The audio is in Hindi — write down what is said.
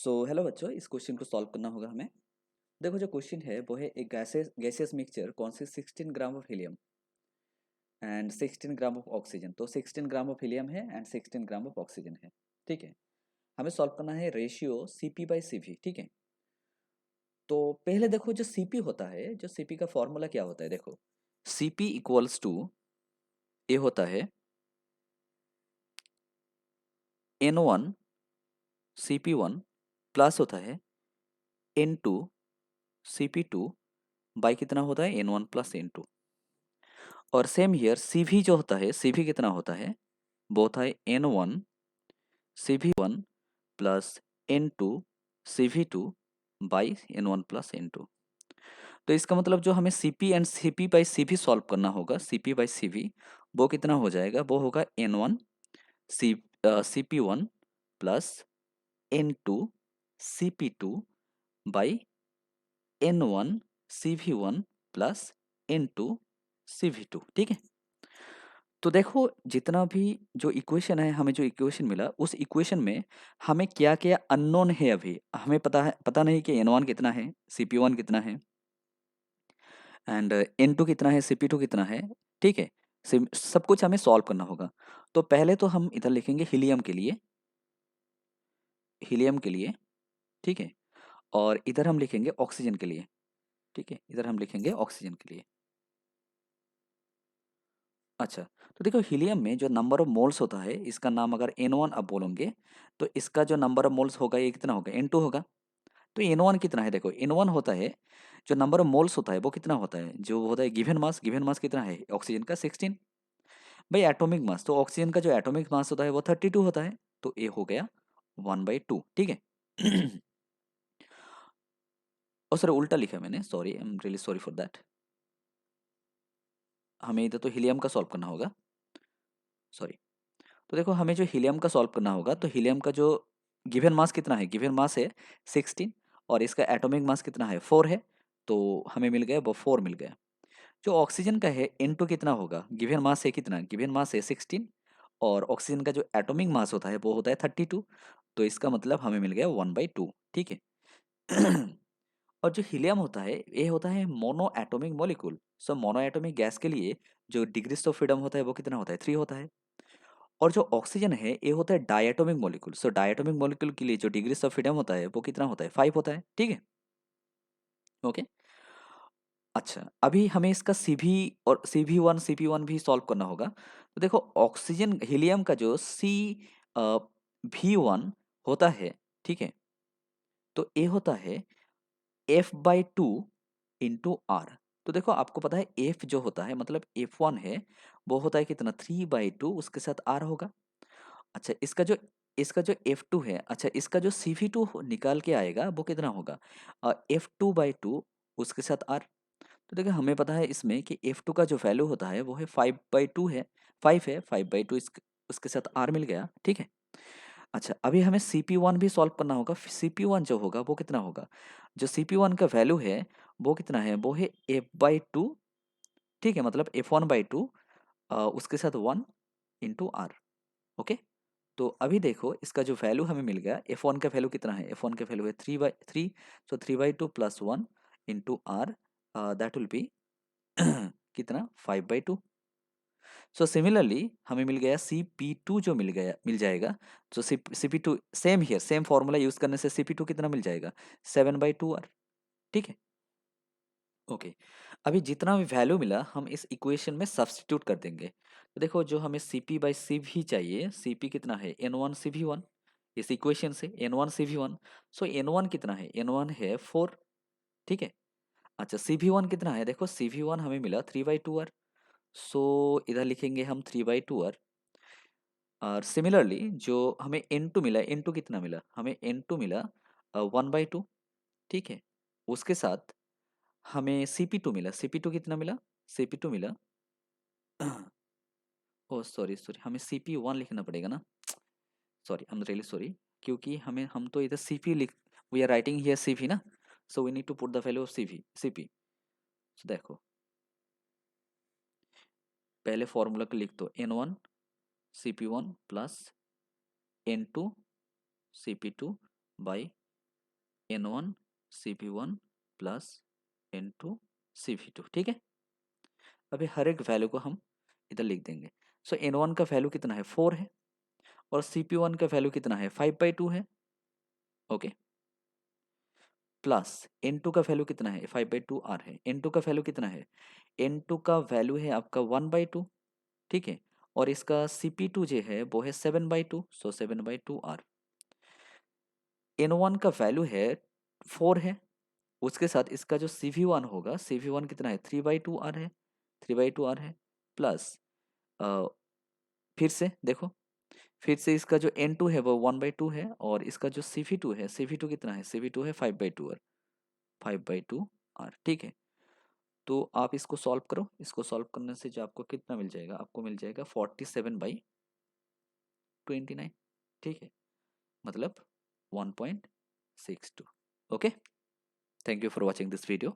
हेलो बच्चों, इस क्वेश्चन को सॉल्व करना होगा हमें। देखो, जो क्वेश्चन है वो है एक गैसियस मिक्सचर कौन सी 16 gram of helium and 16 gram of oxygen. तो 16 ग्राम ऑफ हीलियम है एंड 16 ग्राम ऑफ ऑक्सीजन है। ठीक है, हमें सॉल्व करना है रेशियो सीपी बाई सीवी। ठीक है, तो पहले देखो, जो सीपी होता है, जो सीपी का फॉर्मूला क्या होता है, देखो सीपी इक्वल्स टू ए होता है N1 CP1 प्लस होता है N2 CP2 बाई कितना होता है N1 प्लस N2। और सेम हियर CV जो होता है, CV कितना होता है, वो होता है N1 CV1 plus N2 CV2 by N1 plus N2। तो इसका मतलब जो हमें CP and CP by CV solve करना होगा, CP बाई CV, वो कितना हो जाएगा, वो होगा N1 CP1 plus N2 CP2 by N1 CV1 plus N2 CV2। ठीक है, तो देखो जितना भी जो इक्वेशन है, हमें जो इक्वेशन मिला उस इक्वेशन में हमें क्या क्या अननोन है। अभी हमें पता नहीं कि N1 कितना है, CP1 कितना है एंड N2 कितना है, CP2 कितना है। ठीक है, सब कुछ हमें सॉल्व करना होगा। तो पहले तो हम इधर लिखेंगे हीलियम के लिए, हीलियम के लिए। ठीक है, और इधर हम लिखेंगे ऑक्सीजन के लिए। ठीक है, इधर हम लिखेंगे ऑक्सीजन के लिए। अच्छा, तो देखो हीलियम में जो नंबर ऑफ मोल्स होता है, इसका नाम अगर N1 अब बोलोगे, तो इसका जो नंबर ऑफ मोल्स होगा ये कितना होगा, N2 होगा। तो N1 कितना है, देखो N1 होता है, जो नंबर ऑफ मोल्स होता है वो कितना होता है, जो होता है गिवन मास कितना है ऑक्सीजन का 16। भाई एटॉमिक मास, तो ऑक्सीजन का जो एटॉमिक मास होता है वो 32 होता है। तो ए हो गया 1/2। ठीक है और सर उल्टा लिखा है मैंने, sorry, I am really sorry for that. हमें इधर तो हीलियम का सॉल्व करना होगा, सॉरी। तो देखो हमें जो हीलियम का सॉल्व करना होगा, तो हीलियम का जो गिवन मास कितना है, गिवन मास है 16, और इसका एटॉमिक मास कितना है 4 है। तो हमें मिल गया वो 4 मिल गया। जो ऑक्सीजन का है N2 कितना होगा, गिवन मास है कितना, गिवन मास है 16, और ऑक्सीजन का जो एटॉमिक मास होता है वो होता है 32। तो इसका मतलब हमें मिल गया 1/2। ठीक है और जो हीलियम होता है ये होता है मोनो एटॉमिक मॉलिक्यूल। सो मोनो एटॉमिक गैस के लिए जो डिग्रीज ऑफ फ्रीडम होता है वो कितना होता है, 3 होता है। और जो ऑक्सीजन है ये होता है डायटोमिक मॉलिक्यूल। सो डायटोमिक मॉलिक्यूल के लिए जो डिग्रीज ऑफ फ्रीडम होता है वो कितना होता है, 5 होता है। ठीक है, ओके। अच्छा, अभी हमें इसका CV और CV1 CP1 भी सॉल्व करना होगा। तो देखो ऑक्सीजन हीलियम का जो V1 होता है, ठीक है, तो ये होता है F/2 इंटू आर। तो देखो आपको पता है F जो होता है, मतलब F1 है, वो होता है कितना, 3/2, उसके साथ R होगा। अच्छा, इसका जो F2 है, अच्छा इसका जो CV2 निकाल के आएगा वो कितना होगा, F2/2 उसके साथ R। तो देखिए हमें पता है इसमें कि F2 का जो वैल्यू होता है वो है 5/2 है, 5/2 उसके साथ R मिल गया। ठीक है, अच्छा अभी हमें CP1 भी सॉल्व करना होगा। CP1 जो होगा वो कितना होगा, जो CP1 का वैल्यू है वो कितना है, वो है F/2। ठीक है, मतलब F1/2 उसके साथ 1 इंटू आर। ओके, तो अभी देखो इसका जो वैल्यू हमें मिल गया, F1 का वैल्यू कितना है, F1 का वैल्यू है 3/3। So 3/2 plus 1 into R, that will be कितना, 5/2। सो सिमिलरली हमें मिल गया CP2 जो मिल जाएगा। तो CP2 same here, same formula use करने से CP2 कितना मिल जाएगा, 7/2R। ठीक है, ओके। अभी जितना भी वैल्यू मिला हम इस इक्वेशन में सब्स्टिट्यूट कर देंगे। तो देखो जो हमें CP/CV चाहिए, CP कितना है, N1 CV1, इस इक्वेशन से N1 CV1। सो N1 कितना है, N1 है 4। ठीक है, अच्छा CV1 कितना है, देखो CV1 हमें मिला 3/2R। सो इधर लिखेंगे हम 3/2R। और सिमिलरली जो हमें N2 मिला, N2 कितना मिला, हमें N2 मिला 1/2। ठीक है, उसके साथ हमें CP2 मिला, CP2 कितना मिला, CP2 मिला ओह सॉरी सॉरी, हमें CP1 लिखना पड़ेगा ना, sorry I am really sorry. क्योंकि हम तो इधर CP लिख, we are writing here CP ना, so we need to put the value of CP। So देखो पहले फॉर्मूला को लिख दो, N1 CP1 plus N2 CP2 by N1 CP1 plus N2 CP2, ठीक है। अभी हर एक वैल्यू को हम इधर लिख देंगे। सो N1 का वैल्यू कितना है 4 है, और CP1 का वैल्यू कितना है 5/2 है, ओके। प्लस N2 का वैल्यू कितना है 5/2 R है। N2 का वैल्यू कितना है, N2 का वैल्यू है आपका 1/2, ठीक है। और इसका CP2 जो है वो है 7/2, सो 7/2 R। N1 का वैल्यू है 4 है, उसके साथ इसका जो CV1 होगा, CV1 कितना है 3/2 R है, 3/2 R है। प्लस फिर से देखो, फिर से इसका जो N2 है वो 1/2 है, और इसका जो CV2 है, CV2 कितना है, CV2 है 5/2 R, 5/2 R, ठीक है। तो आप इसको सॉल्व करो, इसको सॉल्व करने से जो आपको कितना मिल जाएगा, आपको मिल जाएगा 47/29, ठीक है, मतलब 1.62, okay. Thank you for watching this video.